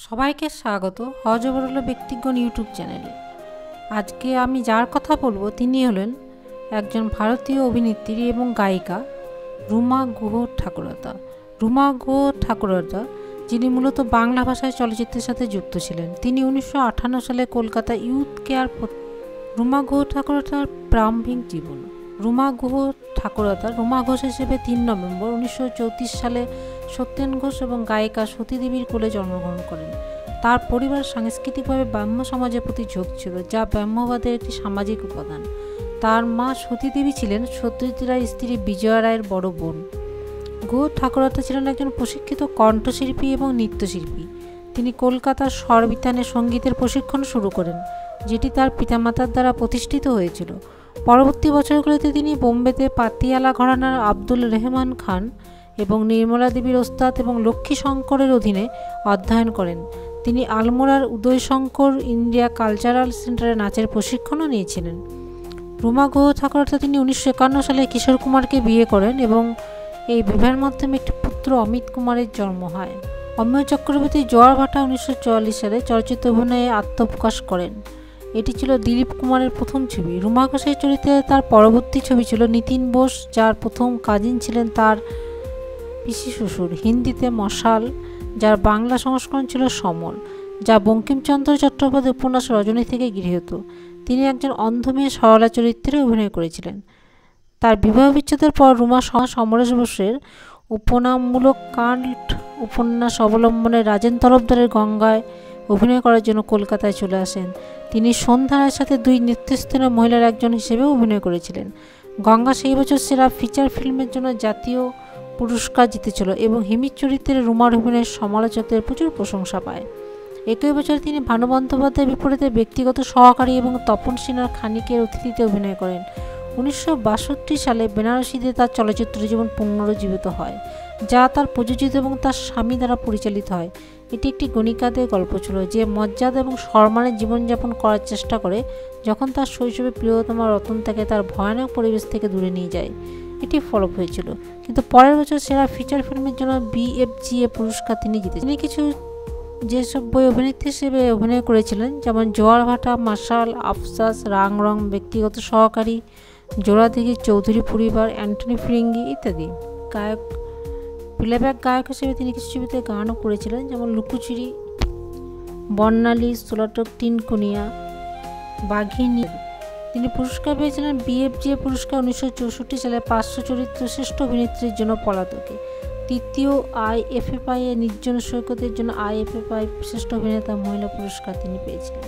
সবাইকে স্বাগত হজবরল ব্যক্তিগণ ইউটিউব চ্যানেলে। আজকে আমি যার কথা বলবো তিনি হলেন একজন ভারতীয় অভিনেত্রী এবং গায়িকা রুমা গুহ ঠাকুরতা। রুমা গুহ ঠাকুরতা যিনি মূলত বাংলা ভাষায় চলচ্চিত্রের সাথে যুক্ত ছিলেন। তিনি 1958 সালে কলকাতা ইউথ কেয়ার। রুমা গুহ ঠাকুরতার প্রারম্ভিক জীবন। রুমা গুহ ঠাকুরতা রুমা ঘোষ হিসেবে 3 নভেম্বর 1934 সালে সত্যেন ঘোষ এবং গায়িকা সতী দেবীর কোলে জন্মগ্রহণ করেন। তার পরিবার সাংস্কৃতিকভাবে ব্রাহ্ম সমাজের প্রতি ঝোঁক ছিল, যা ব্রাহ্মবাদের একটি সামাজিক উপাদান। তার মা সতী দেবী ছিলেন সত্যজিৎ রায়ের স্ত্রী বিজয়া রায়ের বড় বোন। গুহ ঠাকুরতা ছিলেন একজন প্রশিক্ষিত কণ্ঠশিল্পী এবং নৃত্যশিল্পী। তিনি কলকাতার স্বরবিতানে সঙ্গীতের প্রশিক্ষণ শুরু করেন, যেটি তার পিতামাতার দ্বারা প্রতিষ্ঠিত হয়েছিল। পরবর্তী বছরগুলিতে তিনি বোম্বেতে পাতিয়ালা ঘরানার আব্দুল রেহমান খান এবং নির্মলা দেবীর ওস্তাদ এবং লক্ষ্মী শঙ্করের অধীনে অধ্যয়ন করেন। তিনি আলমোড়ার উদয়শঙ্কর ইন্ডিয়া কালচারাল সেন্টারে নাচের প্রশিক্ষণও নিয়েছিলেন। রুমা গুহ ঠাকুরতা তিনি 1951 সালে কিশোর কুমারকে বিয়ে করেন এবং এই বিবাহের মাধ্যমে একটি পুত্র অমিত কুমারের জন্ম হয়। অমিয় চক্রবর্তী জোয়ার ভাটা 1944 সালে চলচ্চিত্র অভিনয়ে আত্মপ্রকাশ করেন। এটি ছিল দিলীপ কুমারের প্রথম ছবি। রুমা ঘোষের চরিত্রে তার পরবর্তী ছবি ছিল নিতিন বোস, যার প্রথম কাজিন ছিলেন তার পিসি শ্বশুর। হিন্দিতে মশাল, যার বাংলা সংস্করণ ছিল সমর, যা বঙ্কিমচন্দ্র চট্টোপাধ্যায় উপন্যাস রজনী থেকে গৃহীত। তিনি একজন অন্ধ মেয়ে সরলা চরিত্রে অভিনয় করেছিলেন। তার বিবাহ বিচ্ছেদের পর রুমা সমরেশ বোসের উপনামমূলক কাল্ট উপন্যাস অবলম্বনে রাজেন তরফদারের গঙ্গায় অভিনয় করার জন্য কলকাতায় চলে আসেন। তিনি সন্ধ্যা রায়ের সাথে 2 নেতৃস্থানীয় মহিলার একজন হিসেবে অভিনয় করেছিলেন। গঙ্গা সেই বছর সেরা ফিচার ফিল্মের জন্য জাতীয় পুরস্কার জিতেছিল এবং হিমির চরিত্রে রুমার অভিনয়ের সমালোচকদের প্রচুর প্রশংসা পায়। একই বছর তিনি ভানু বন্দ্যোপাধ্যায়ের বিপরীতে ব্যক্তিগত সহকারী এবং তপন সিনহার খানিকের অতিথিতে অভিনয় করেন। 1962 সালে বেনারসিতে তার চলচ্চিত্র জীবন পুনরুজ্জীবিত হয়, যা তার প্রযোজিত এবং তার স্বামী দ্বারা পরিচালিত হয়। এটি একটি গণিকাদের গল্প ছিল, যে মর্যাদা এবং সম্মানের জীবনযাপন করার চেষ্টা করে যখন তার শৈশবে প্রিয়তমা রতন তাকে তার ভয়ানক পরিবেশ থেকে দূরে নিয়ে যায়। এটি ফলপ হয়েছিল, কিন্তু পরের বছর সেরা ফিচার ফিল্মের জন্য BFGA পুরস্কার তিনি জিতেছেন। তিনি কিছু যেসব বই অভিনেত্রী হিসেবে অভিনয় করেছিলেন, যেমন জোয়ার ভাটা, মার্শাল, আফসাস, রাং রং, ব্যক্তিগত সহকারী, জোড়াদিঘি, চৌধুরী পরিবার, অ্যান্টনি ফিরিঙ্গি ইত্যাদি। গায়ক, প্লেব্যাক গায়ক হিসেবে তিনি কিছু ছবিতে গানও করেছিলেন, যেমন লুকোচুরি, বর্ণালী, সোলাটক, টিনকুনিয়া, বাঘিনী। তিনি পুরস্কার পেয়েছিলেন BFGA পুরস্কার 1964 সালে 500 চরিত্র শ্রেষ্ঠ অভিনেত্রীর জন্য পলাতকে। তৃতীয় IFFI এ নির্জন সৈকতের জন্য IFFI শ্রেষ্ঠ অভিনেতা মহিলা পুরস্কার তিনি পেয়েছিলেন।